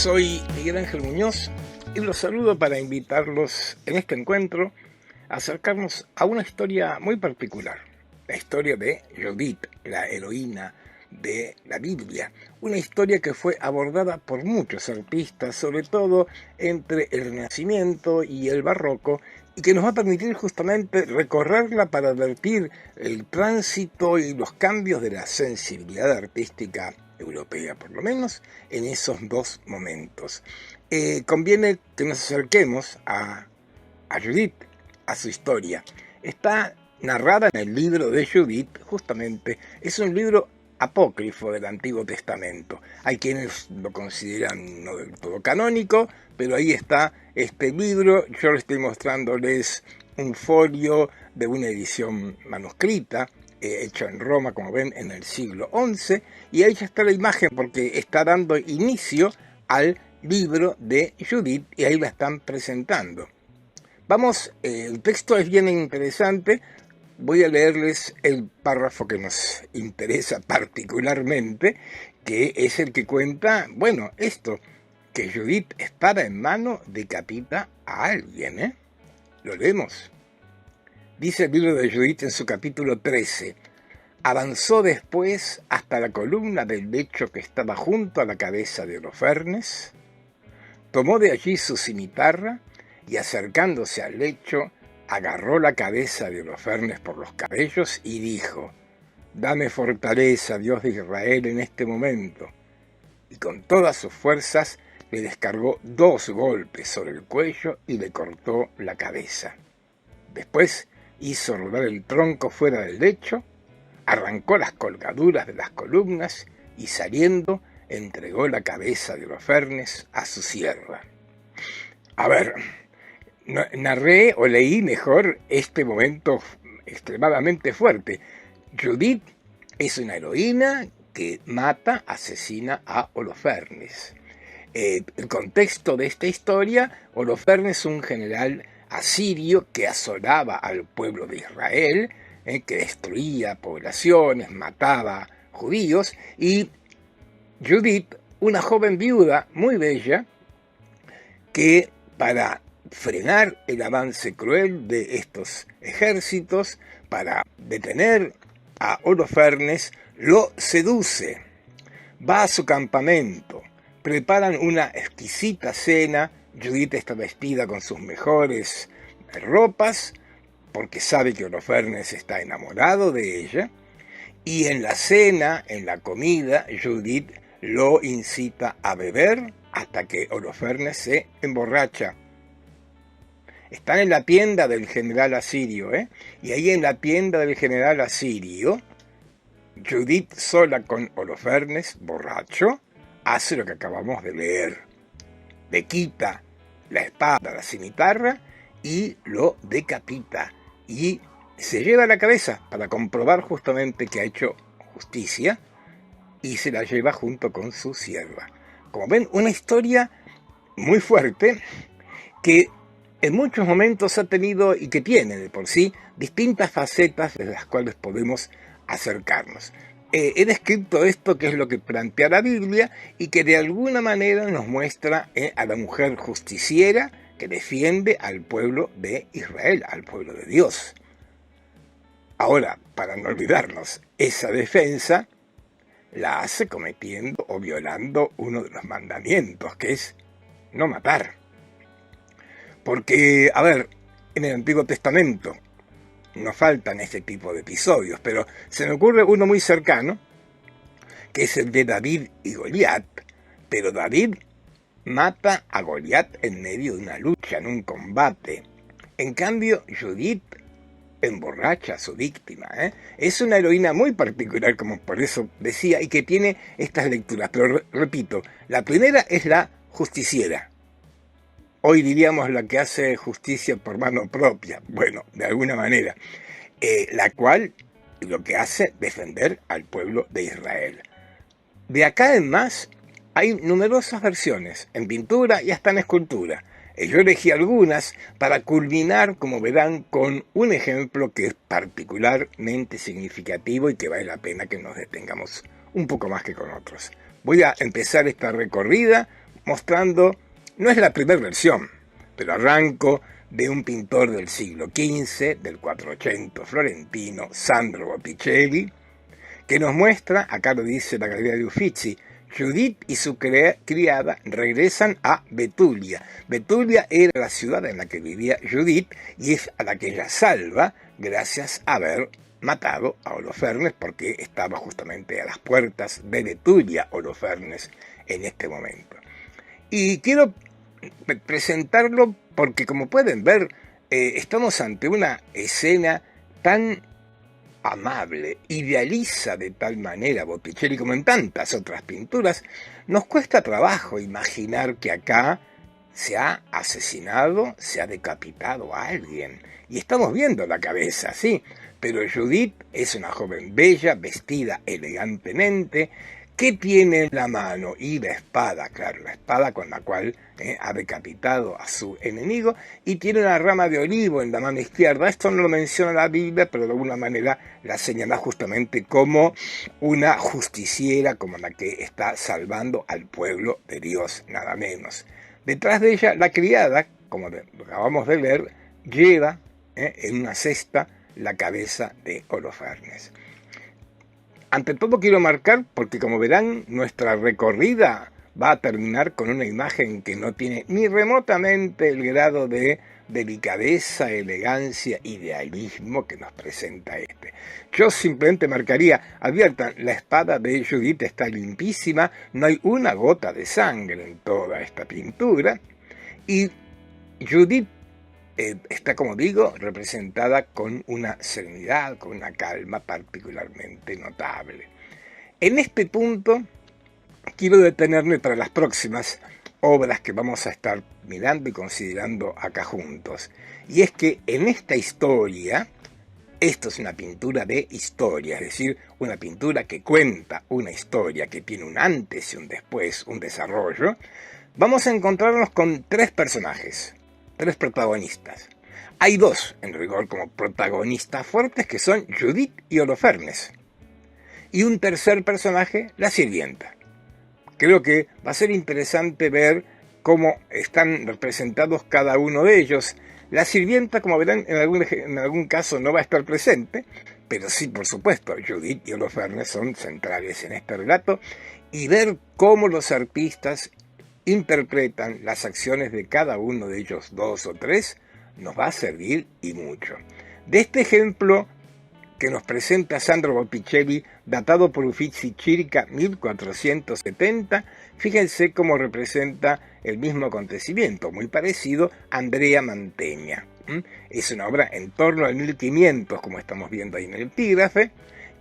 Soy Miguel Ángel Muñoz y los saludo para invitarlos en este encuentro a acercarnos a una historia muy particular, la historia de Judith, la heroína de la Biblia, una historia que fue abordada por muchos artistas, sobre todo entre el Renacimiento y el Barroco, y que nos va a permitir justamente recorrerla para advertir el tránsito y los cambios de la sensibilidad artística europea, por lo menos en esos dos momentos. Conviene que nos acerquemos a Judith, a su historia. Está narrada en el libro de Judith, justamente, es un libro apócrifo del Antiguo Testamento. Hay quienes lo consideran no del todo canónico, pero ahí está este libro. Yo les estoy mostrándoles un folio de una edición manuscrita, hecho en Roma, como ven, en el siglo XI, y ahí ya está la imagen porque está dando inicio al libro de Judith y ahí la están presentando. Vamos, el texto es bien interesante. Voy a leerles el párrafo que nos interesa particularmente, que es el que cuenta, bueno, esto, que Judith, espada en mano, decapita a alguien, Lo leemos. Dice el libro de Judith en su capítulo 13, avanzó después hasta la columna del lecho que estaba junto a la cabeza de Holofernes, tomó de allí su cimitarra y acercándose al lecho, agarró la cabeza de Holofernes por los cabellos y dijo, dame fortaleza, Dios de Israel, en este momento. Y con todas sus fuerzas le descargó 2 golpes sobre el cuello y le cortó la cabeza. Después hizo rodar el tronco fuera del lecho, arrancó las colgaduras de las columnas y saliendo entregó la cabeza de Holofernes a su sierva. A ver, narré o leí mejor este momento extremadamente fuerte. Judith es una heroína que mata, asesina a Holofernes. El contexto de esta historia, Holofernes, un general asirio que asolaba al pueblo de Israel, que destruía poblaciones, mataba judíos, y Judith, una joven viuda muy bella, que para frenar el avance cruel de estos ejércitos, para detener a Holofernes, lo seduce. Va a su campamento, preparan una exquisita cena. Judith está vestida con sus mejores ropas, porque sabe que Holofernes está enamorado de ella, y en la cena, en la comida, Judith lo incita a beber hasta que Holofernes se emborracha. Están en la tienda del general asirio, y ahí en la tienda del general asirio, Judith, sola con Holofernes, borracho, hace lo que acabamos de leer. Le quita la espada, la cimitarra, y lo decapita. Y se lleva la cabeza para comprobar justamente que ha hecho justicia, y se la lleva junto con su sierva. Como ven, una historia muy fuerte que en muchos momentos ha tenido y que tiene de por sí distintas facetas de las cuales podemos acercarnos. He descrito esto que es lo que plantea la Biblia y que de alguna manera nos muestra a la mujer justiciera que defiende al pueblo de Israel, al pueblo de Dios. Ahora, para no olvidarnos, esa defensa la hace cometiendo o violando uno de los mandamientos, que es no matar. Porque, a ver, en el Antiguo Testamento nos faltan este tipo de episodios, pero se me ocurre uno muy cercano, que es el de David y Goliat, pero David mata a Goliat en medio de una lucha, en un combate. En cambio, Judith emborracha a su víctima. Es una heroína muy particular, como por eso decía, y que tiene estas lecturas. Pero repito, la primera es la justiciera. Hoy diríamos la que hace justicia por mano propia. Bueno, de alguna manera. La cual lo que hace defender al pueblo de Israel. De acá en más hay numerosas versiones, en pintura y hasta en escultura. Yo elegí algunas para culminar, como verán, con un ejemplo que es particularmente significativo y que vale la pena que nos detengamos un poco más que con otros. Voy a empezar esta recorrida mostrando, no es la primera versión, pero arranco de un pintor del siglo XV, del 480 florentino, Sandro Botticelli, que nos muestra, acá lo dice la Galería de Uffizi, Judith y su criada regresan a Betulia. Betulia era la ciudad en la que vivía Judith y es a la que ella salva gracias a haber matado a Holofernes, porque estaba justamente a las puertas de Betulia Holofernes en este momento. Y quiero presentarlo porque, como pueden ver, estamos ante una escena tan amable, idealiza de tal manera Botticelli como en tantas otras pinturas. Nos cuesta trabajo imaginar que acá se ha asesinado, se ha decapitado a alguien. Y estamos viendo la cabeza, sí, pero Judith es una joven bella, vestida elegantemente, que tiene en la mano y la espada, claro, la espada con la cual ha decapitado a su enemigo, y tiene una rama de olivo en la mano izquierda. Esto no lo menciona la Biblia, pero de alguna manera la señala justamente como una justiciera, como la que está salvando al pueblo de Dios, nada menos. Detrás de ella, la criada, como acabamos de leer, lleva en una cesta la cabeza de Holofernes. Ante todo quiero marcar, porque como verán, nuestra recorrida va a terminar con una imagen que no tiene ni remotamente el grado de delicadeza, elegancia, idealismo que nos presenta este. Yo simplemente marcaría, adviertan, la espada de Judith está limpísima, no hay una gota de sangre en toda esta pintura, y Judith está, como digo, representada con una serenidad, con una calma particularmente notable. En este punto quiero detenerme para las próximas obras que vamos a estar mirando y considerando acá juntos. Y es que en esta historia, esto es una pintura de historia, es decir, una pintura que cuenta una historia, que tiene un antes y un después, un desarrollo, vamos a encontrarnos con tres personajes. Tres protagonistas. Hay dos, en rigor, como protagonistas fuertes, que son Judith y Holofernes. Y un tercer personaje, la sirvienta. Creo que va a ser interesante ver cómo están representados cada uno de ellos. La sirvienta, como verán, en algún caso no va a estar presente, pero sí, por supuesto, Judith y Holofernes son centrales en este relato, y ver cómo los artistas interpretan las acciones de cada uno de ellos, dos o tres, nos va a servir y mucho. De este ejemplo que nos presenta Sandro Botticelli, datado por Uffizi circa 1470, fíjense cómo representa el mismo acontecimiento, muy parecido a Andrea Mantegna. Es una obra en torno al 1500, como estamos viendo ahí en el epígrafe,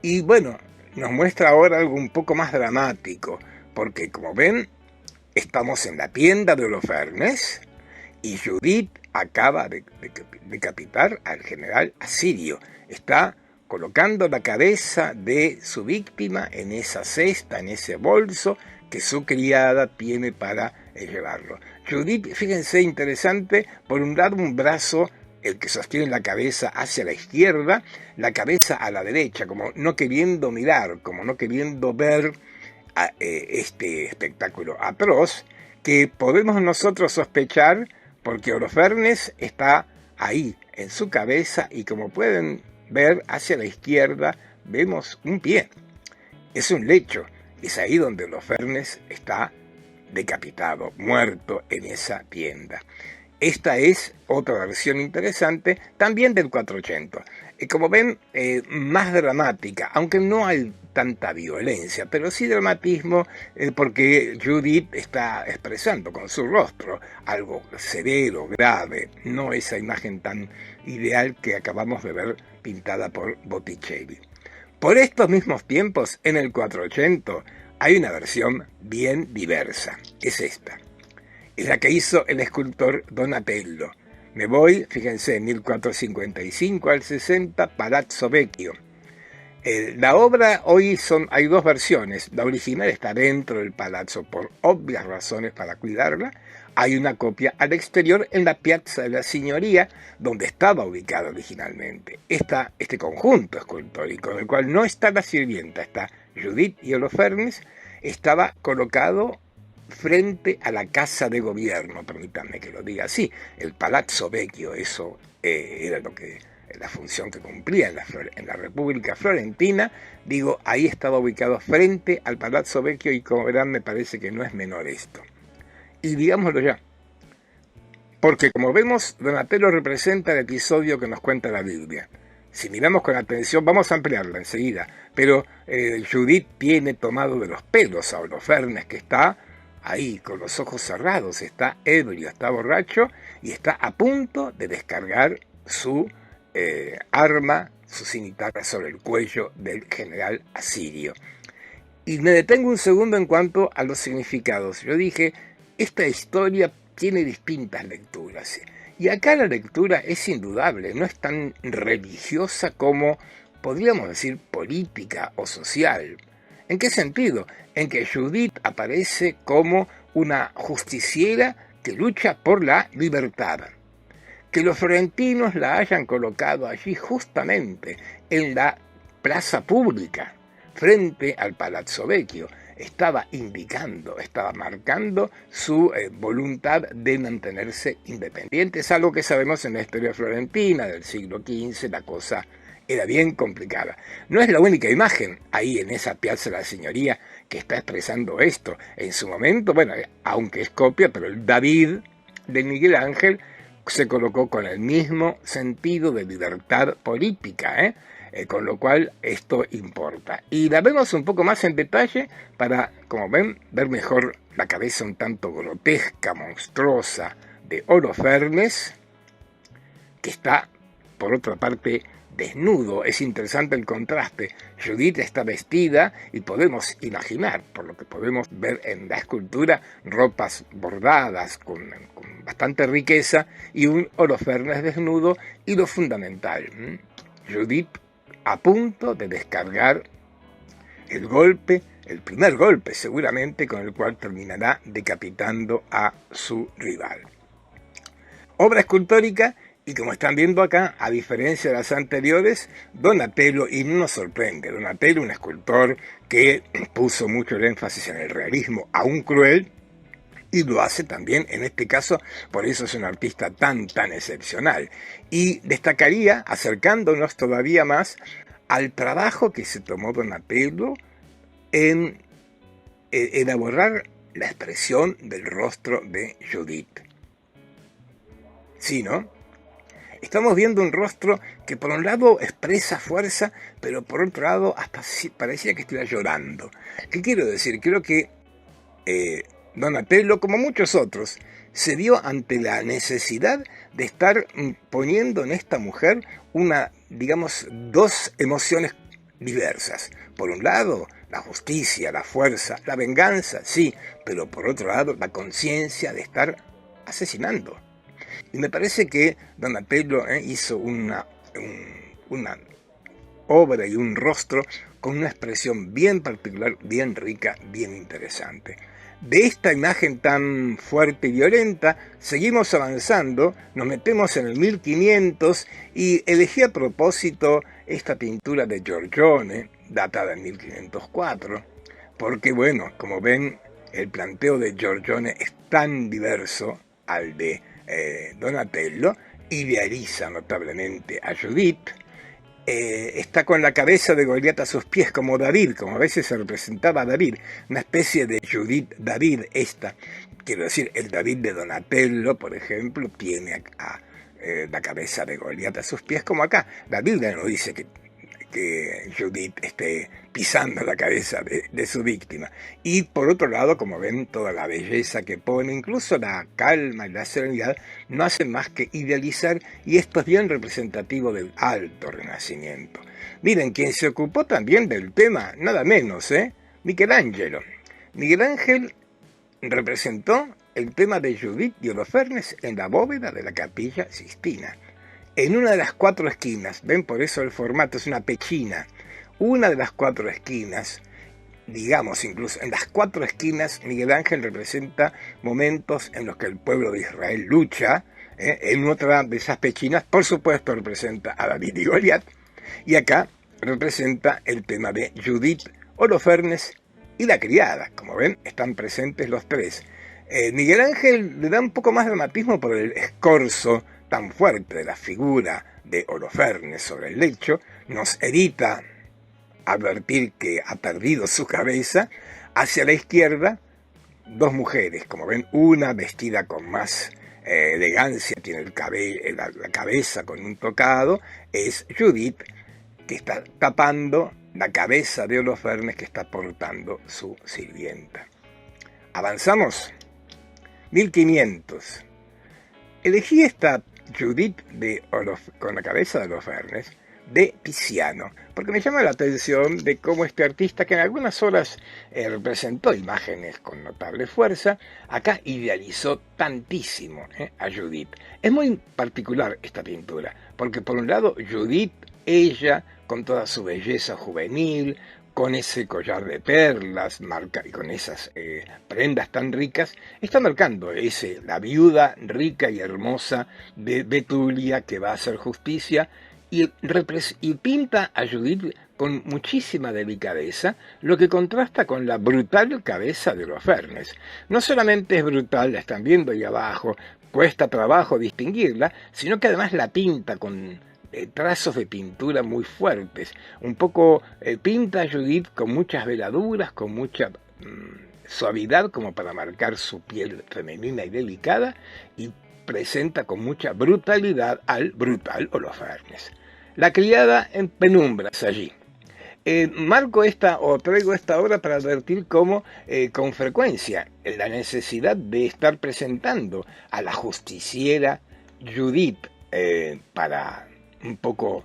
y bueno, nos muestra ahora algo un poco más dramático, porque como ven, estamos en la tienda de Holofernes y Judith acaba de decapitar al general asirio. Está colocando la cabeza de su víctima en esa cesta, en ese bolso que su criada tiene para llevarlo. Judith, fíjense, interesante, por un lado un brazo, el que sostiene la cabeza hacia la izquierda, la cabeza a la derecha, como no queriendo mirar, como no queriendo ver a este espectáculo atroz que podemos nosotros sospechar porque Holofernes está ahí en su cabeza, y como pueden ver hacia la izquierda vemos un pie, es un lecho, es ahí donde Holofernes está decapitado, muerto en esa tienda. Esta es otra versión interesante, también del 480. Como ven, más dramática, aunque no hay tanta violencia, pero sí dramatismo, porque Judith está expresando con su rostro algo severo, grave, no esa imagen tan ideal que acabamos de ver pintada por Botticelli. Por estos mismos tiempos, en el 480, hay una versión bien diversa, es esta. Es la que hizo el escultor Donatello. Me voy, fíjense, 1455 al 60, Palazzo Vecchio. La obra hoy hay dos versiones. La original está dentro del palazzo por obvias razones para cuidarla. Hay una copia al exterior en la Piazza de la Signoria, donde estaba ubicada originalmente. Este conjunto escultórico, en el cual no está la sirvienta, está Judith y Holofernes, estaba colocado frente a la Casa de Gobierno, permítanme que lo diga así, el Palazzo Vecchio, eso era la función que cumplía en la República Florentina. Digo, ahí estaba ubicado frente al Palazzo Vecchio y como verán me parece que no es menor esto. Y digámoslo ya, porque como vemos, Donatello representa el episodio que nos cuenta la Biblia. Si miramos con atención, vamos a ampliarla enseguida, pero Judith tiene tomado de los pelos a Holofernes, que está ahí con los ojos cerrados, está ebrio, está borracho y está a punto de descargar su arma, su cimitarra sobre el cuello del general asirio. Y me detengo un segundo en cuanto a los significados. Yo dije, esta historia tiene distintas lecturas. Y acá la lectura es indudable, no es tan religiosa como, podríamos decir, política o social. ¿En qué sentido? En que Judith aparece como una justiciera que lucha por la libertad. Que los florentinos la hayan colocado allí justamente en la plaza pública, frente al Palazzo Vecchio, estaba indicando, estaba marcando su voluntad de mantenerse independiente. Es algo que sabemos en la historia florentina del siglo XV, la cosa era bien complicada. No es la única imagen ahí en esa Piazza de la Signoria que está expresando esto. En su momento, bueno, aunque es copia, pero el David de Miguel Ángel se colocó con el mismo sentido de libertad política, con lo cual esto importa. Y la vemos un poco más en detalle para, como ven, ver mejor la cabeza un tanto grotesca, monstruosa de Holofernes, que está, por otra parte, desnudo. Es interesante el contraste. Judith está vestida y podemos imaginar, por lo que podemos ver en la escultura, ropas bordadas con bastante riqueza y un Holofernes desnudo, y lo fundamental, Judith a punto de descargar el golpe, el primer golpe seguramente, con el cual terminará decapitando a su rival. Obra escultórica, y como están viendo acá, a diferencia de las anteriores, Donatello, y no nos sorprende, Donatello, un escultor que puso mucho el énfasis en el realismo, aún cruel, y lo hace también en este caso, por eso es un artista tan excepcional. Y destacaría, acercándonos todavía más, al trabajo que se tomó Donatello en elaborar la expresión del rostro de Judith. ¿Sí, no? Estamos viendo un rostro que por un lado expresa fuerza, pero por otro lado hasta parecía que estuviera llorando. ¿Qué quiero decir? Creo que Donatello, como muchos otros, se vio ante la necesidad de estar poniendo en esta mujer dos emociones diversas. Por un lado, la justicia, la fuerza, la venganza, sí, pero por otro lado, la conciencia de estar asesinando. Y me parece que Donatello hizo una obra y un rostro con una expresión bien particular, bien rica, bien interesante. De esta imagen tan fuerte y violenta, seguimos avanzando, nos metemos en el 1500 y elegí a propósito esta pintura de Giorgione, datada en 1504, porque bueno, como ven, el planteo de Giorgione es tan diverso al de Donatello, idealiza notablemente a Judith, está con la cabeza de Goliat a sus pies, como David, como a veces se representaba a David, una especie de Judith David esta. Quiero decir, el David de Donatello, por ejemplo, tiene la cabeza de Goliat a sus pies, como acá. La Biblia no dice que Judith esté pisando la cabeza de su víctima. Y por otro lado, como ven, toda la belleza que pone, incluso la calma y la serenidad, no hacen más que idealizar, y esto es bien representativo del Alto Renacimiento. Miren, quien se ocupó también del tema, nada menos, Michelangelo. Miguel Ángel representó el tema de Judith y Holofernes en la bóveda de la Capilla Sixtina. En una de las 4 esquinas, ven, por eso el formato es una pechina, una de las 4 esquinas, digamos incluso en las 4 esquinas, Miguel Ángel representa momentos en los que el pueblo de Israel lucha, en otra de esas pechinas, por supuesto, representa a David y Goliat, y acá representa el tema de Judith, Holofernes y la criada. Como ven, están presentes los tres. Miguel Ángel le da un poco más de dramatismo por el escorzo tan fuerte de la figura de Holofernes sobre el lecho. Nos evita advertir que ha perdido su cabeza. Hacia la izquierda, dos mujeres, como ven, una vestida con más elegancia, tiene la cabeza con un tocado, es Judith, que está tapando la cabeza de Holofernes que está portando su sirvienta. Avanzamos. 1500. Elegí esta Judith con la cabeza de Holofernes de Tiziano, porque me llama la atención de cómo este artista, que en algunas horas representó imágenes con notable fuerza, acá idealizó tantísimo a Judith. Es muy particular esta pintura, porque por un lado Judith, ella con toda su belleza juvenil, con ese collar de perlas y con esas prendas tan ricas, está marcando la viuda rica y hermosa de Betulia que va a hacer justicia y pinta a Judith con muchísima delicadeza, lo que contrasta con la brutal cabeza de Holofernes. No solamente es brutal, la están viendo ahí abajo, cuesta trabajo distinguirla, sino que además la pinta con trazos de pintura muy fuertes. Un poco pinta a Judith con muchas veladuras, con mucha suavidad como para marcar su piel femenina y delicada, y presenta con mucha brutalidad al brutal Holofernes. La criada en penumbras allí. Traigo esta obra para advertir cómo con frecuencia la necesidad de estar presentando a la justiciera Judith para un poco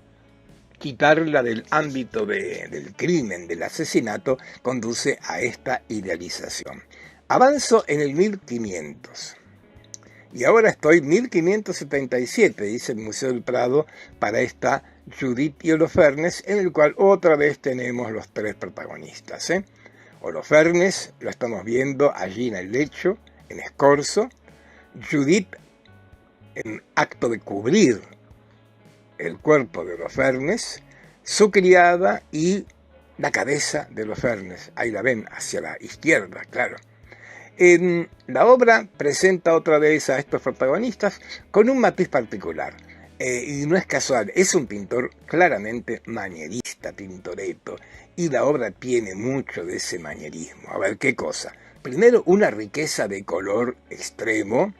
quitarla del ámbito del crimen, del asesinato, conduce a esta idealización. Avanzo en el 1500. Y ahora estoy 1577, dice el Museo del Prado, para esta Judith y Holofernes, en el cual otra vez tenemos los tres protagonistas. Holofernes lo estamos viendo allí en el lecho, en escorzo. Judith en acto de cubrir el cuerpo de Holofernes, su criada y la cabeza de Holofernes. Ahí la ven, hacia la izquierda, claro. La obra presenta otra vez a estos protagonistas con un matiz particular. Y no es casual, es un pintor claramente manierista, Tintoretto, y la obra tiene mucho de ese manierismo. A ver, ¿qué cosa? Primero, una riqueza de color extremo,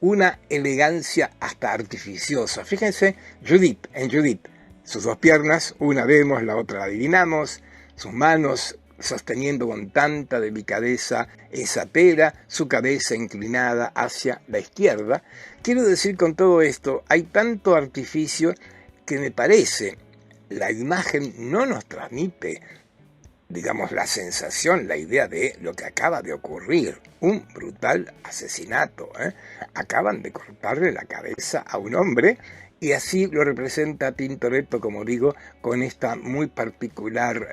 una elegancia hasta artificiosa. Fíjense, en Judith, sus dos piernas, una vemos, la otra la adivinamos, sus manos sosteniendo con tanta delicadeza esa tela, su cabeza inclinada hacia la izquierda. Quiero decir con todo esto, hay tanto artificio que me parece la imagen no nos transmite, digamos, la sensación, la idea de lo que acaba de ocurrir, un brutal asesinato. Acaban de cortarle la cabeza a un hombre, y así lo representa Tintoretto, como digo, con esta muy particular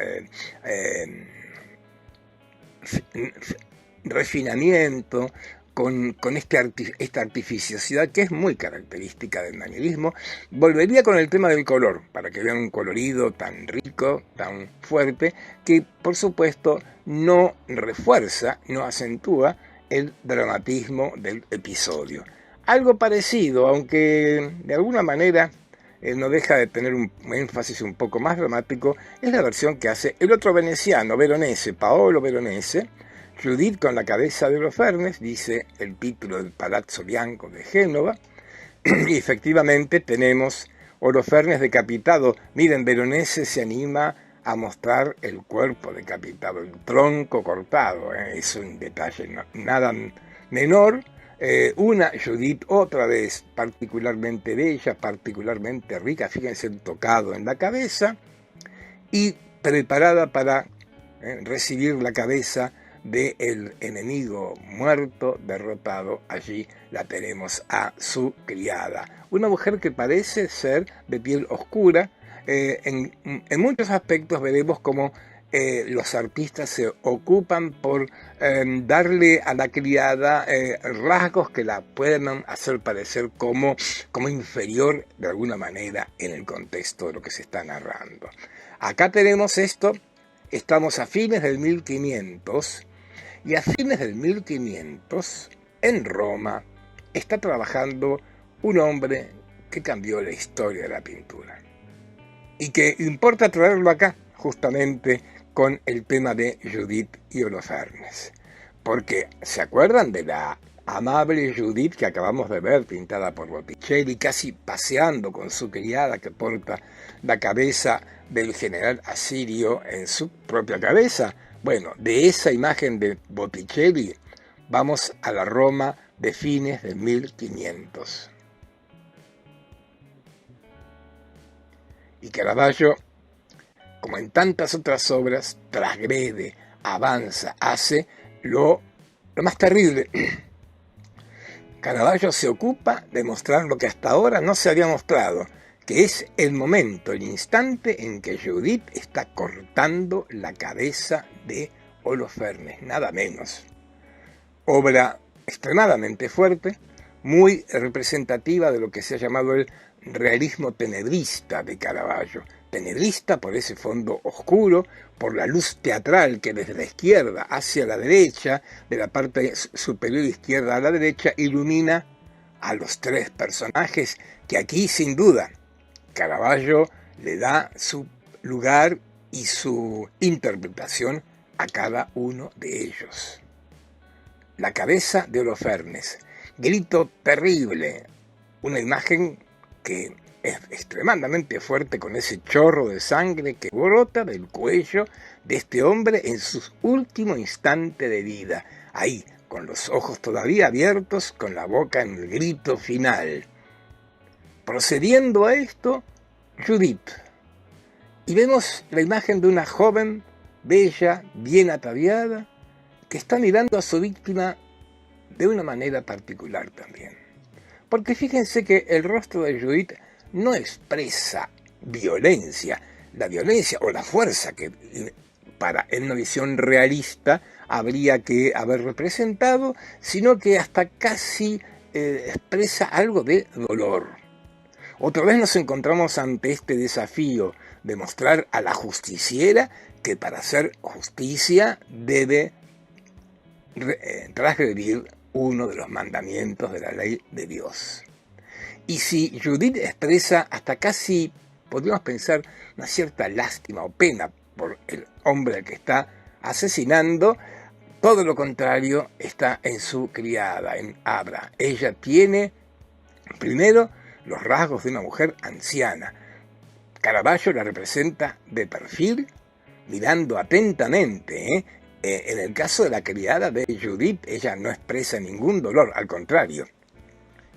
refinamiento, con esta artificiosidad que es muy característica del manierismo. Volvería con el tema del color, para que vean un colorido tan rico, tan fuerte, que por supuesto no refuerza, no acentúa el dramatismo del episodio. Algo parecido, aunque de alguna manera no deja de tener un énfasis un poco más dramático, es la versión que hace el otro veneciano, Veronese, Paolo Veronese. Judith con la cabeza de Holofernes, dice el título del Palazzo Bianco de Génova, y efectivamente tenemos Holofernes decapitado. Miren, Veronese se anima a mostrar el cuerpo decapitado, el tronco cortado, es un detalle nada menor. Una Judith otra vez particularmente bella, particularmente rica, fíjense el tocado en la cabeza, y preparada para recibir la cabeza del enemigo muerto, derrotado. Allí la tenemos a su criada, una mujer que parece ser de piel oscura. En muchos aspectos veremos cómo los artistas se ocupan por darle a la criada rasgos que la puedan hacer parecer como inferior de alguna manera en el contexto de lo que se está narrando. Acá tenemos esto estamos a fines del 1500 y a fines del 1500 en Roma está trabajando un hombre que cambió la historia de la pintura y que importa traerlo acá justamente con el tema de Judith y Holofernes, porque ¿se acuerdan de la amable Judith que acabamos de ver pintada por Botticelli, casi paseando con su criada que porta la cabeza del general asirio en su propia cabeza? Bueno, de esa imagen de Botticelli vamos a la Roma de fines de 1500. Y Caravaggio, como en tantas otras obras, transgrede, avanza, hace lo más terrible. Caravaggio se ocupa de mostrar lo que hasta ahora no se había mostrado, que es el momento, el instante en que Judith está cortando la cabeza de Holofernes, nada menos. Obra extremadamente fuerte, muy representativa de lo que se ha llamado el realismo tenebrista de Caravaggio. Tenebrista por ese fondo oscuro, por la luz teatral que desde la izquierda hacia la derecha, de la parte superior izquierda a la derecha, ilumina a los tres personajes que aquí sin duda Caravaggio le da su lugar y su interpretación a cada uno de ellos. La cabeza de Holofernes, grito terrible, una imagen que es extremadamente fuerte con ese chorro de sangre que brota del cuello de este hombre en su último instante de vida, ahí, con los ojos todavía abiertos, con la boca en el grito final. Procediendo a esto, Judith, y vemos la imagen de una joven, bella, bien ataviada, que está mirando a su víctima de una manera particular también. Porque fíjense que el rostro de Judith no expresa violencia, la violencia o la fuerza que en una visión realista habría que haber representado, sino que hasta casi expresa algo de dolor. Otra vez nos encontramos ante este desafío de mostrar a la justiciera que para hacer justicia debe transgredir uno de los mandamientos de la ley de Dios. Y si Judith expresa hasta casi, podríamos pensar, una cierta lástima o pena por el hombre al que está asesinando, todo lo contrario está en su criada, en Abra. Ella tiene, primero, los rasgos de una mujer anciana. Caravaggio la representa de perfil, mirando atentamente, En el caso de la criada de Judith, ella no expresa ningún dolor, al contrario.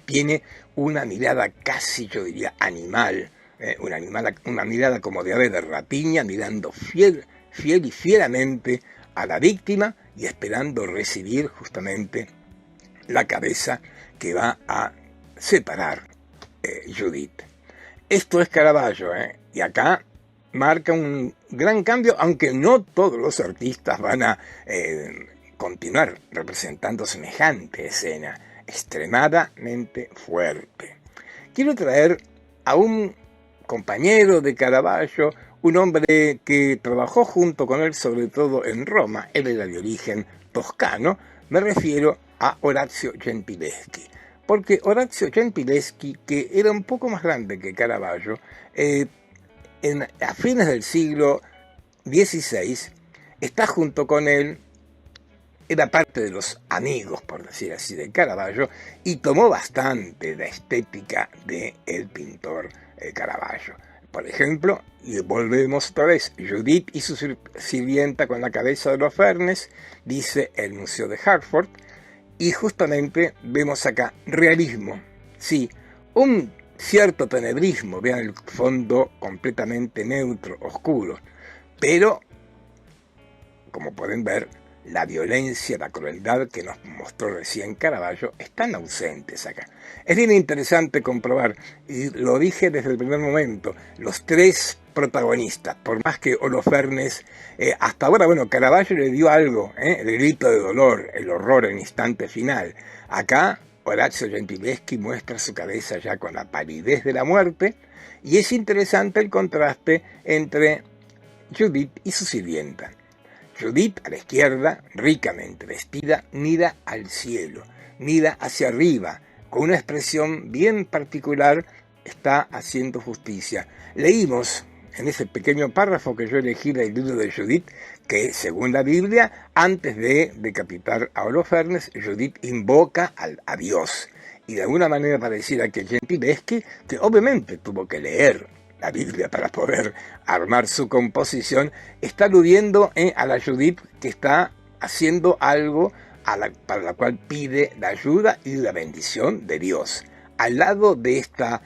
Tiene una mirada casi, yo diría, animal, una mirada como de ave de rapiña, mirando fiel y fieramente a la víctima y esperando recibir justamente la cabeza que va a separar Judith. Esto es Caravaggio, y acá marca un gran cambio, aunque no todos los artistas van a continuar representando semejante escena extremadamente fuerte. Quiero traer a un compañero de Caravaggio, un hombre que trabajó junto con él sobre todo en Roma. Él era de origen toscano, me refiero a Orazio Gentileschi, porque Orazio Gentileschi, que era un poco más grande que Caravaggio, a fines del siglo XVI, está junto con él, era parte de los amigos, por decir así, de Caravaggio, y tomó bastante la estética del pintor Caravaggio. Por ejemplo, y volvemos otra vez, Judith y su sirvienta con la cabeza de Holofernes, dice el Museo de Hartford, y justamente vemos acá realismo, sí, un cierto tenebrismo, vean el fondo completamente neutro, oscuro, pero, como pueden ver, la violencia, la crueldad que nos mostró recién Caravaggio están ausentes acá. Es bien interesante comprobar, y lo dije desde el primer momento, los tres protagonistas, por más que Holofernes, hasta ahora, bueno, Caravaggio le dio algo, el grito de dolor, el horror, el instante final. Acá Orazio Gentileschi muestra su cabeza ya con la palidez de la muerte, y es interesante el contraste entre Judith y su sirvienta. Judith, a la izquierda, ricamente vestida, mira al cielo, mira hacia arriba, con una expresión bien particular, está haciendo justicia. Leímos en ese pequeño párrafo que yo elegí del libro de Judith, que según la Biblia, antes de decapitar a Holofernes, Judith invoca a Dios. Y de alguna manera pareciera que Gentileschi, que obviamente tuvo que leer la Biblia para poder armar su composición, está aludiendo a la Judith que está haciendo algo para la cual pide la ayuda y la bendición de Dios. Al lado de esta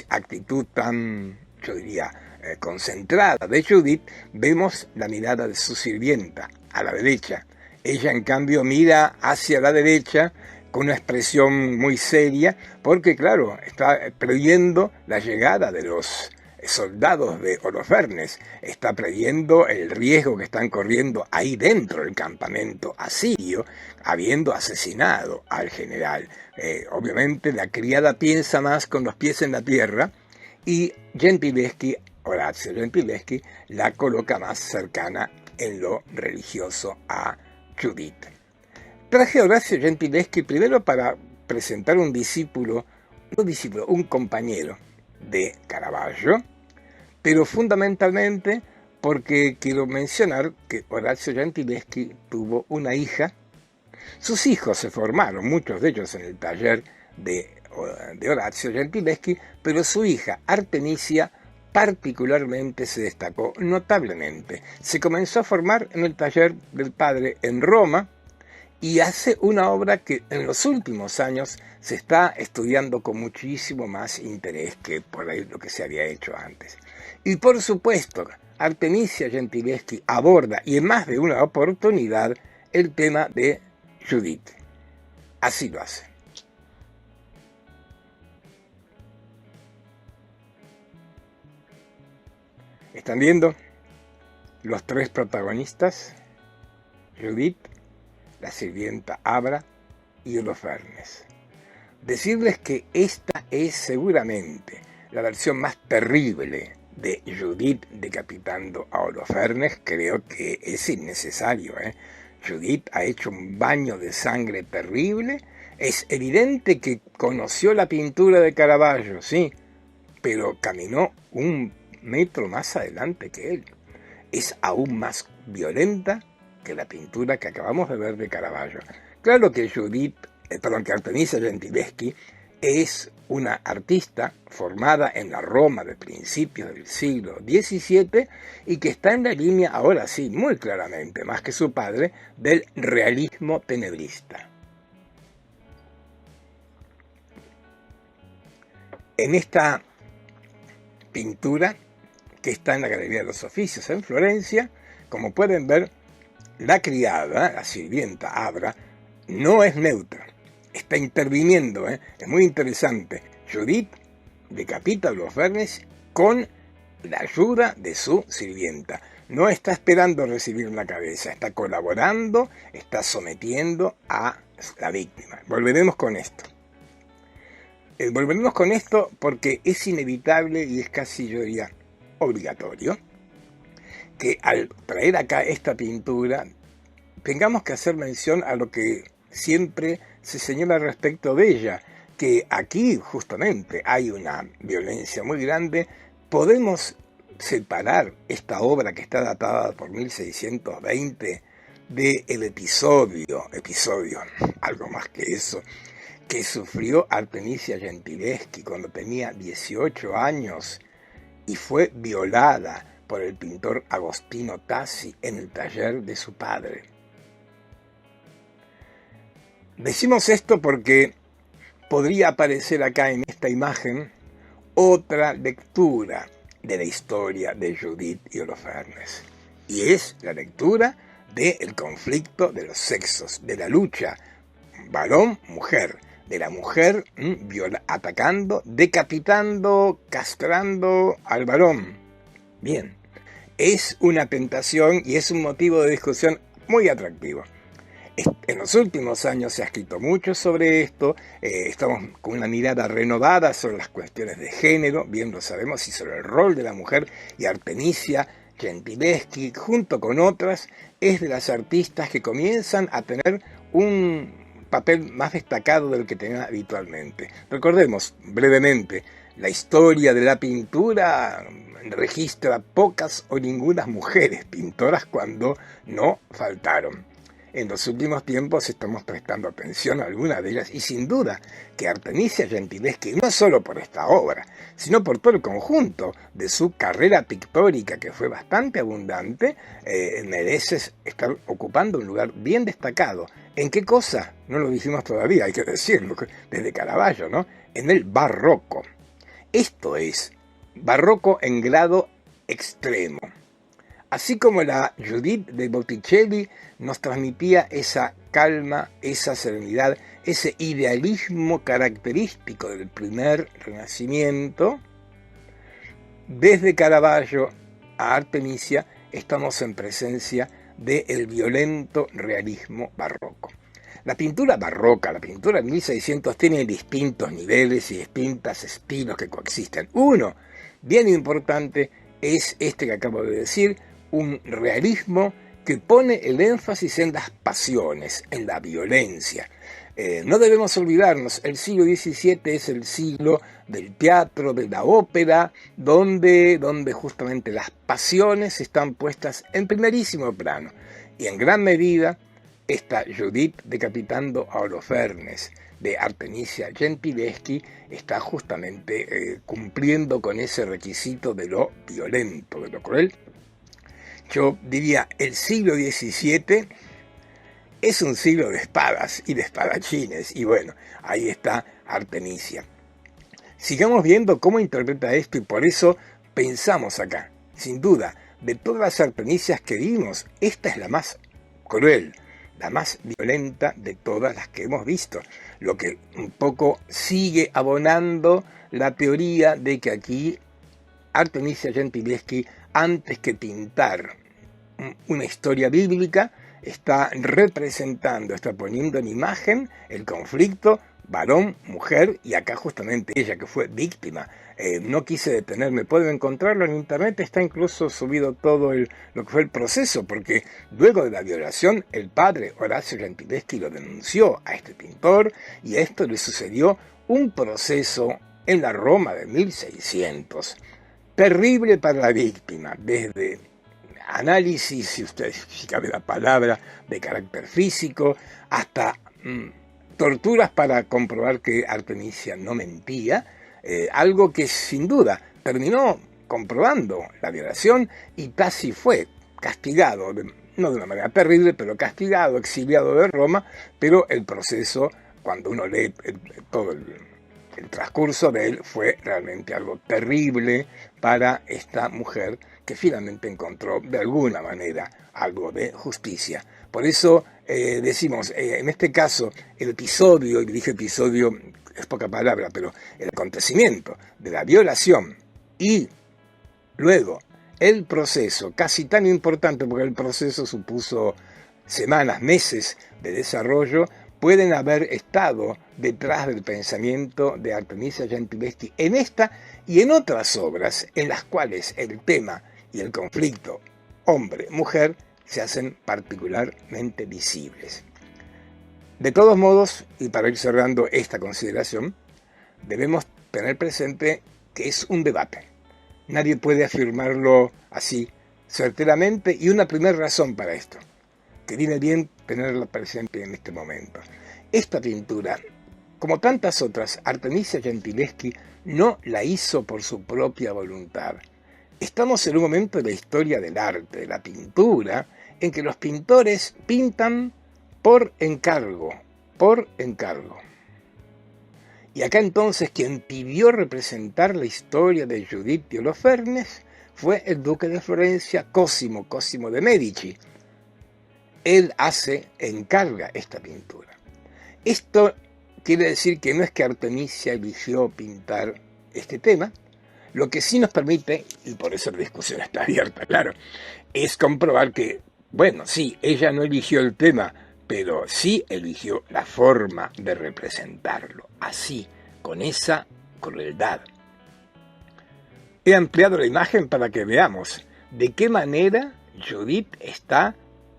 actitud tan, yo diría, concentrada de Judith, vemos la mirada de su sirvienta a la derecha. Ella, en cambio, mira hacia la derecha con una expresión muy seria, porque, claro, está previendo la llegada de los soldados de Holofernes, está previendo el riesgo que están corriendo ahí dentro del campamento asirio, habiendo asesinado al general. Obviamente la criada piensa más con los pies en la tierra, y Orazio Gentileschi, la coloca más cercana en lo religioso a Judith. Traje a Orazio Gentileschi primero para presentar un compañero de Caravaggio, pero fundamentalmente porque quiero mencionar que Orazio Gentileschi tuvo una hija. Sus hijos se formaron, muchos de ellos en el taller de Orazio Gentileschi, pero su hija Artemisia particularmente se destacó notablemente. Se comenzó a formar en el taller del padre en Roma y hace una obra que en los últimos años se está estudiando con muchísimo más interés que por ahí lo que se había hecho antes. Y por supuesto, Artemisia Gentileschi aborda, y en más de una oportunidad, el tema de Judith. Así lo hace. ¿Están viendo? Los tres protagonistas, Judith, la sirvienta Abra y Holofernes. Decirles que esta es seguramente la versión más terrible de Judith decapitando a Holofernes. Creo que es innecesario, Judith ha hecho un baño de sangre terrible. Es evidente que conoció la pintura de Caravaggio, sí, pero caminó un metro más adelante que él. Es aún más violenta que la pintura que acabamos de ver de Caravaggio. Claro que Artemisia Gentileschi es una artista formada en la Roma de principios del siglo XVII y que está en la línea, ahora sí, muy claramente, más que su padre, del realismo tenebrista. En esta pintura, que está en la Galería de los Oficios en Florencia, como pueden ver, la criada, la sirvienta Abra, no es neutra, está interviniendo, es muy interesante. Judith decapita a Holofernes con la ayuda de su sirvienta. No está esperando recibir la cabeza, está colaborando, está sometiendo a la víctima. Volveremos con esto. Volveremos con esto porque es inevitable y es casi, yo diría, obligatorio que al traer acá esta pintura tengamos que hacer mención a lo que siempre se señala respecto de ella, que aquí justamente hay una violencia muy grande. Podemos separar esta obra que está datada por 1620 del episodio, algo más que eso, que sufrió Artemisia Gentileschi cuando tenía 18 años y fue violada por el pintor Agostino Tassi en el taller de su padre. Decimos esto porque podría aparecer acá en esta imagen otra lectura de la historia de Judith y Holofernes, y es la lectura del conflicto de los sexos, de la lucha varón-mujer, de la mujer atacando, decapitando, castrando al varón. Bien, es una tentación y es un motivo de discusión muy atractivo. En los últimos años se ha escrito mucho sobre esto, estamos con una mirada renovada sobre las cuestiones de género, bien lo sabemos, y sobre el rol de la mujer, y Artemisia Gentileschi, junto con otras, es de las artistas que comienzan a tener un papel más destacado del que tenía habitualmente. Recordemos brevemente, la historia de la pintura registra pocas o ninguna mujeres pintoras cuando no faltaron. En los últimos tiempos estamos prestando atención a algunas de ellas y sin duda que Artemisia Gentileschi, no solo por esta obra, sino por todo el conjunto de su carrera pictórica que fue bastante abundante, merece estar ocupando un lugar bien destacado. ¿En qué cosa? No lo dijimos todavía, hay que decirlo, desde Caravaggio, ¿no? En el barroco. Esto es, barroco en grado extremo. Así como la Judith de Botticelli nos transmitía esa calma, esa serenidad, ese idealismo característico del primer Renacimiento, desde Caravaggio a Artemisia estamos en presencia del violento realismo barroco. La pintura barroca, la pintura de 1600, tiene distintos niveles y distintos estilos que coexisten. Uno, bien importante, es este que acabo de decir, un realismo que pone el énfasis en las pasiones, en la violencia. No debemos olvidarnos, el siglo XVII es el siglo del teatro, de la ópera, donde justamente las pasiones están puestas en primerísimo plano. Y en gran medida, esta Judith decapitando a Holofernes de Artemisia Gentileschi está justamente cumpliendo con ese requisito de lo violento, de lo cruel. Yo diría, el siglo XVII es un siglo de espadas y de espadachines, y bueno, ahí está Artemisia. Sigamos viendo cómo interpreta esto, y por eso pensamos acá, sin duda, de todas las Artemisias que vimos, esta es la más cruel, la más violenta de todas las que hemos visto, lo que un poco sigue abonando la teoría de que aquí Artemisia Gentileschi, antes que pintar una historia bíblica, está representando, está poniendo en imagen el conflicto varón-mujer, y acá justamente ella que fue víctima. No quise detenerme, pueden encontrarlo en internet, está incluso subido todo lo que fue el proceso, porque luego de la violación el padre Horacio Gentileschi lo denunció a este pintor, y a esto le sucedió un proceso en la Roma de 1600, terrible para la víctima, desde análisis, si cabe la palabra, de carácter físico, hasta torturas para comprobar que Artemisia no mentía, algo que sin duda terminó comprobando la violación y casi fue castigado, no de una manera terrible, pero castigado, exiliado de Roma, pero el proceso, cuando uno lee todo el transcurso de él, fue realmente algo terrible para esta mujer que finalmente encontró de alguna manera algo de justicia. Por eso decimos, en este caso, el episodio, y dije episodio, es poca palabra, pero el acontecimiento de la violación y luego el proceso, casi tan importante porque el proceso supuso semanas, meses de desarrollo, pueden haber estado detrás del pensamiento de Artemisia Gentileschi en esta y en otras obras en las cuales el tema y el conflicto hombre-mujer se hacen particularmente visibles. De todos modos, y para ir cerrando esta consideración, debemos tener presente que es un debate. Nadie puede afirmarlo así certeramente, y una primera razón para esto, que viene bien tenerla presente en este momento. Esta pintura, como tantas otras, Artemisia Gentileschi no la hizo por su propia voluntad. Estamos en un momento de la historia del arte, de la pintura, en que los pintores pintan por encargo, por encargo. Y acá entonces quien pidió representar la historia de Judith de Holofernes fue el duque de Florencia, Cosimo de Medici. Él encarga esta pintura. Esto quiere decir que no es que Artemisia eligió pintar este tema, lo que sí nos permite, y por eso la discusión está abierta, claro, es comprobar que, bueno, sí, ella no eligió el tema, pero sí eligió la forma de representarlo, así, con esa crueldad. He ampliado la imagen para que veamos de qué manera Judith está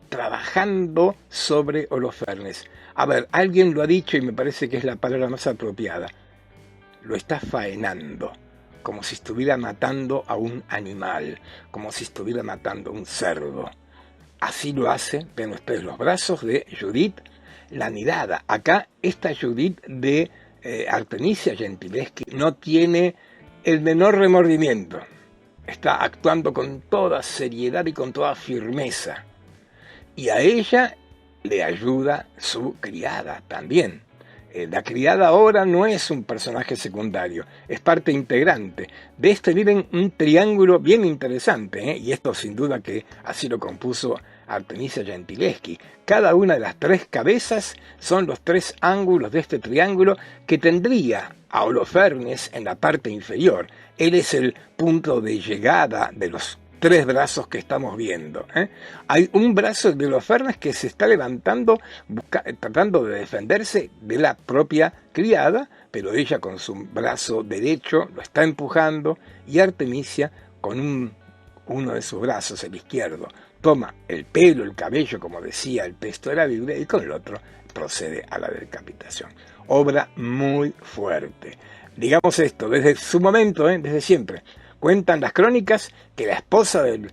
trabajando sobre Holofernes. A ver, alguien lo ha dicho y me parece que es la palabra más apropiada. Lo está faenando, como si estuviera matando a un animal, como si estuviera matando a un cerdo. Así lo hace, ven ustedes los brazos de Judith, la mirada. Acá esta Judith de Artemisia Gentileschi no tiene el menor remordimiento. Está actuando con toda seriedad y con toda firmeza. Y a ella le ayuda su criada también. La criada ahora no es un personaje secundario, es parte integrante. De este miren un triángulo bien interesante, y esto sin duda que así lo compuso Artemisia Gentileschi. Cada una de las tres cabezas son los tres ángulos de este triángulo que tendría a Holofernes en la parte inferior. Él es el punto de llegada de los tres brazos que estamos viendo. Hay un brazo de Holofernes que se está levantando, tratando de defenderse de la propia criada, pero ella con su brazo derecho lo está empujando y Artemisia con uno de sus brazos, el izquierdo, toma el pelo, el cabello, como decía el texto de la Biblia, y con el otro procede a la decapitación. Obra muy fuerte. Digamos esto, desde su momento, desde siempre. Cuentan las crónicas que la esposa del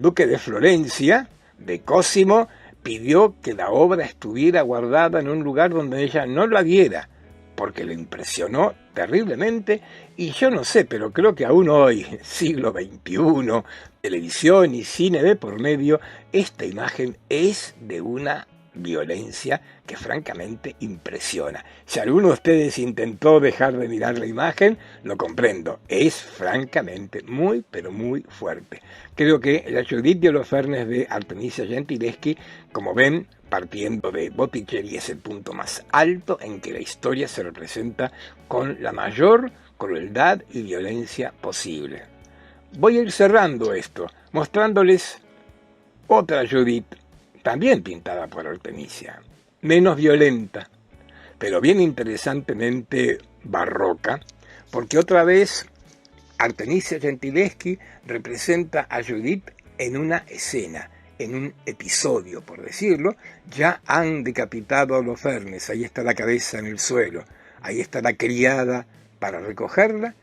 duque de Florencia, de Cosimo, pidió que la obra estuviera guardada en un lugar donde ella no la viera, porque le impresionó terriblemente, y yo no sé, pero creo que aún hoy, siglo XXI, televisión y cine de por medio, esta imagen es de una violencia que francamente impresiona. Si alguno de ustedes intentó dejar de mirar la imagen, lo comprendo. Es francamente muy, pero muy fuerte. Creo que la Judith de Holofernes de Artemisia Gentileschi, como ven, partiendo de Botticelli, es el punto más alto en que la historia se representa con la mayor crueldad y violencia posible. Voy a ir cerrando esto, mostrándoles otra Judith, también pintada por Artemisia, menos violenta, pero bien interesantemente barroca, porque otra vez Artemisia Gentileschi representa a Judith en una escena, en un episodio, por decirlo. Ya han decapitado a Holofernes, ahí está la cabeza en el suelo, ahí está la criada para recogerla,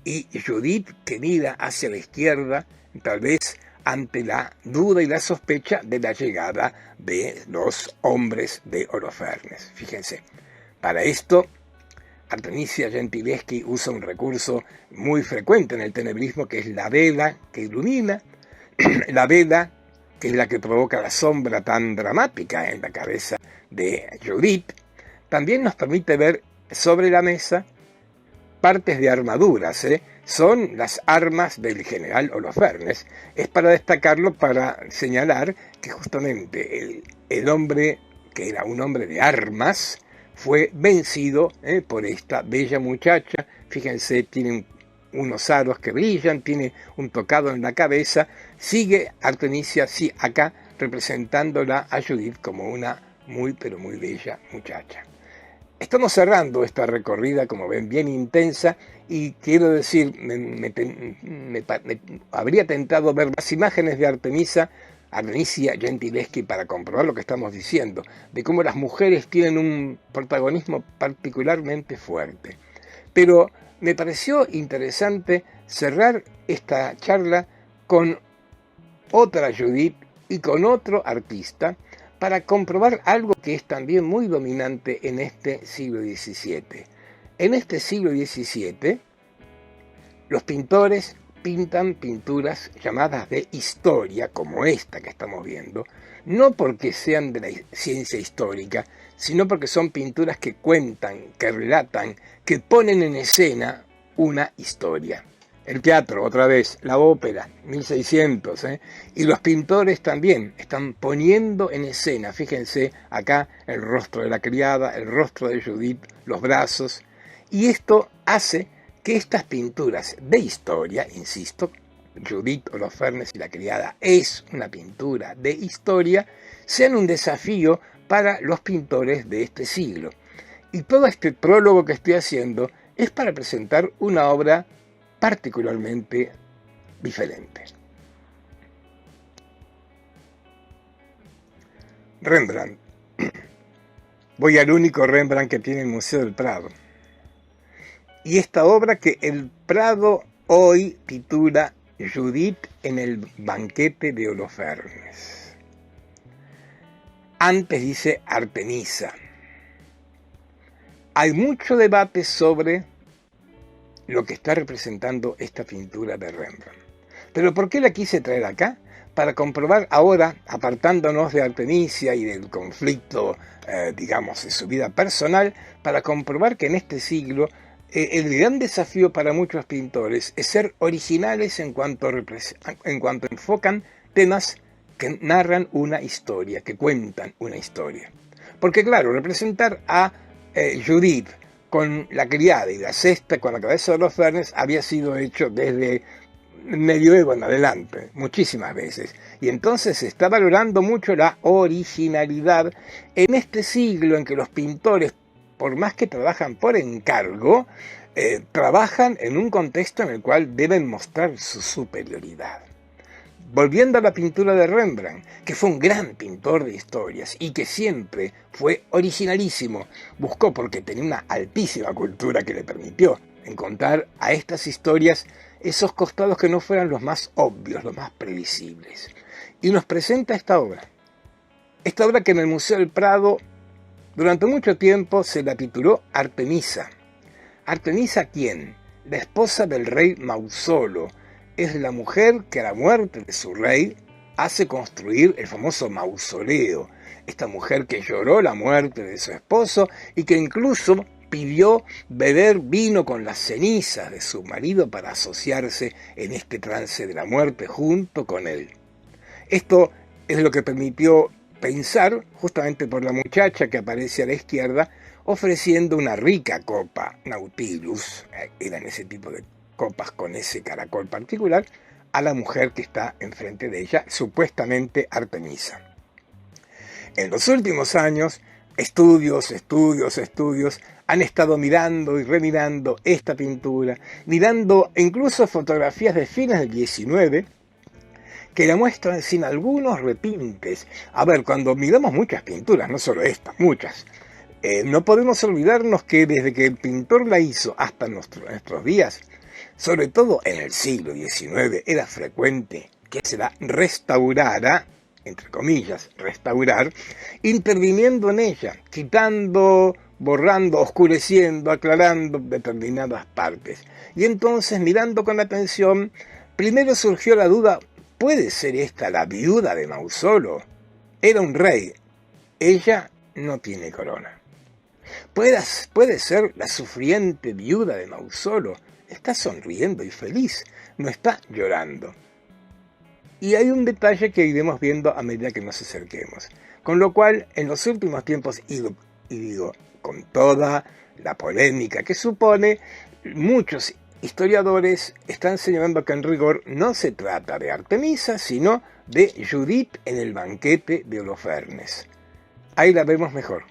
y Judith que mira hacia la izquierda, tal vez ante la duda y la sospecha de la llegada de los hombres de Holofernes. Fíjense, para esto Artemisia Gentileschi usa un recurso muy frecuente en el tenebrismo, que es la vela que ilumina, la vela que es la que provoca la sombra tan dramática en la cabeza de Judith. También nos permite ver sobre la mesa partes de armaduras, son las armas del general Holofernes. Es para destacarlo, para señalar que justamente el hombre, que era un hombre de armas, fue vencido por esta bella muchacha. Fíjense, tiene unos aros que brillan, tiene un tocado en la cabeza. Sigue Artemisia, sí, acá representándola a Judith como una muy, pero muy bella muchacha. Estamos cerrando esta recorrida, como ven, bien intensa, y quiero decir, me habría tentado ver más imágenes de Artemisia Gentileschi para comprobar lo que estamos diciendo, de cómo las mujeres tienen un protagonismo particularmente fuerte. Pero me pareció interesante cerrar esta charla con otra Judith y con otro artista, para comprobar algo que es también muy dominante en este siglo XVII. En este siglo XVII, los pintores pintan pinturas llamadas de historia, como esta que estamos viendo, no porque sean de la ciencia histórica, sino porque son pinturas que cuentan, que relatan, que ponen en escena una historia. El teatro, otra vez, la ópera, 1600, y los pintores también están poniendo en escena, fíjense acá el rostro de la criada, el rostro de Judith, los brazos, y esto hace que estas pinturas de historia, insisto, Judith, Holofernes y la criada es una pintura de historia, sean un desafío para los pintores de este siglo. Y todo este prólogo que estoy haciendo es para presentar una obra particularmente diferente. Rembrandt. Voy al único Rembrandt que tiene el Museo del Prado. Y esta obra que el Prado hoy titula Judith en el banquete de Holofernes. Antes dice Artemisa. Hay mucho debate sobre lo que está representando esta pintura de Rembrandt. Pero ¿por qué la quise traer acá? Para comprobar ahora, apartándonos de Artemisia y del conflicto, digamos, de su vida personal, para comprobar que en este siglo el gran desafío para muchos pintores es ser originales en cuanto enfocan temas que narran una historia, que cuentan una historia. Porque claro, representar a Judith con la criada y la cesta con la cabeza de Holofernes había sido hecho desde medioevo en adelante, muchísimas veces. Y entonces se está valorando mucho la originalidad en este siglo en que los pintores, por más que trabajan por encargo, trabajan en un contexto en el cual deben mostrar su superioridad. Volviendo a la pintura de Rembrandt, que fue un gran pintor de historias y que siempre fue originalísimo, buscó, porque tenía una altísima cultura que le permitió encontrar a estas historias esos costados que no fueran los más obvios, los más previsibles. Y nos presenta esta obra que en el Museo del Prado durante mucho tiempo se la tituló Artemisa. ¿Artemisa quién? La esposa del rey Mausolo. Es la mujer que a la muerte de su rey hace construir el famoso mausoleo. Esta mujer que lloró la muerte de su esposo y que incluso pidió beber vino con las cenizas de su marido para asociarse en este trance de la muerte junto con él. Esto es lo que permitió pensar, justamente por la muchacha que aparece a la izquierda, ofreciendo una rica copa Nautilus, eran ese tipo de copas con ese caracol particular, a la mujer que está enfrente de ella, supuestamente Artemisa. En los últimos años, estudios han estado mirando y remirando esta pintura, mirando incluso fotografías de fines del 19, que la muestran sin algunos repintes. A ver, cuando miramos muchas pinturas, no solo esta, muchas, no podemos olvidarnos que desde que el pintor la hizo hasta nuestros días, sobre todo en el siglo XIX, era frecuente que se la restaurara, entre comillas, restaurar, interviniendo en ella, quitando, borrando, oscureciendo, aclarando determinadas partes. Y entonces, mirando con atención, primero surgió la duda, ¿puede ser esta la viuda de Mausolo? Era un rey, ella no tiene corona. ¿Puede ser la sufriente viuda de Mausolo? Está sonriendo y feliz, no está llorando. Y hay un detalle que iremos viendo a medida que nos acerquemos. Con lo cual, en los últimos tiempos, y digo, con toda la polémica que supone, muchos historiadores están señalando que en rigor no se trata de Artemisa, sino de Judith en el banquete de Holofernes. Ahí la vemos mejor,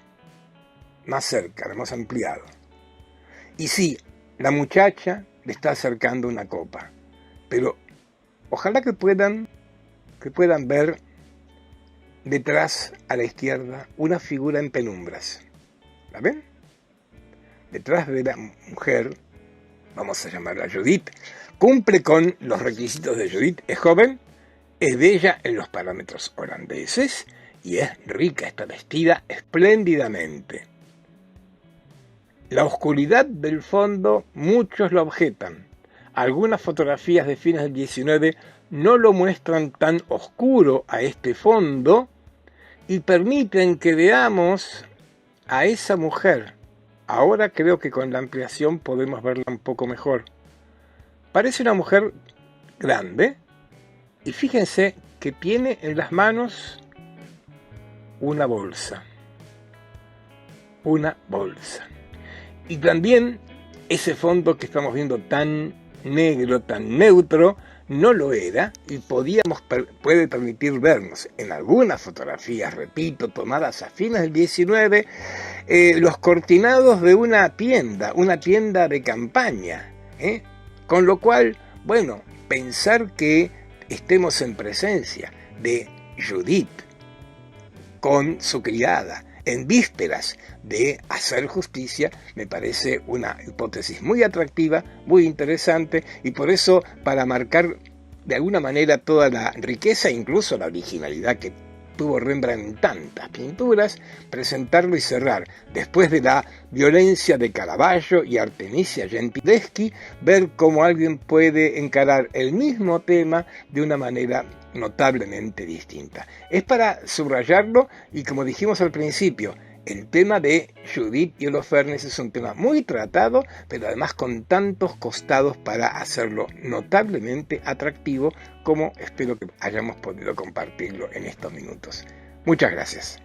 más cerca, la hemos ampliado. Y sí, la muchacha le está acercando una copa, pero ojalá que puedan ver detrás a la izquierda una figura en penumbras. ¿La ven? Detrás de la mujer, vamos a llamarla Judith, cumple con los requisitos de Judith, es joven, es bella en los parámetros holandeses y es rica, está vestida espléndidamente. La oscuridad del fondo, muchos lo objetan. Algunas fotografías de fines del 19 no lo muestran tan oscuro a este fondo y permiten que veamos a esa mujer. Ahora creo que con la ampliación podemos verla un poco mejor. Parece una mujer grande y fíjense que tiene en las manos una bolsa. Una bolsa. Y también ese fondo que estamos viendo tan negro, tan neutro, no lo era y puede permitir vernos en algunas fotografías, repito, tomadas a fines del 19, los cortinados de una tienda de campaña. Con lo cual, bueno, pensar que estemos en presencia de Judith con su criada en vísperas de hacer justicia, me parece una hipótesis muy atractiva, muy interesante, y por eso, para marcar de alguna manera toda la riqueza e incluso la originalidad que tuvo Rembrandt en tantas pinturas, presentarlo y cerrar, después de la violencia de Caravaggio y Artemisia Gentileschi, ver cómo alguien puede encarar el mismo tema de una manera notablemente distinta. Es para subrayarlo, y como dijimos al principio, el tema de Judith y Holofernes es un tema muy tratado, pero además con tantos costados para hacerlo notablemente atractivo, como espero que hayamos podido compartirlo en estos minutos. Muchas gracias.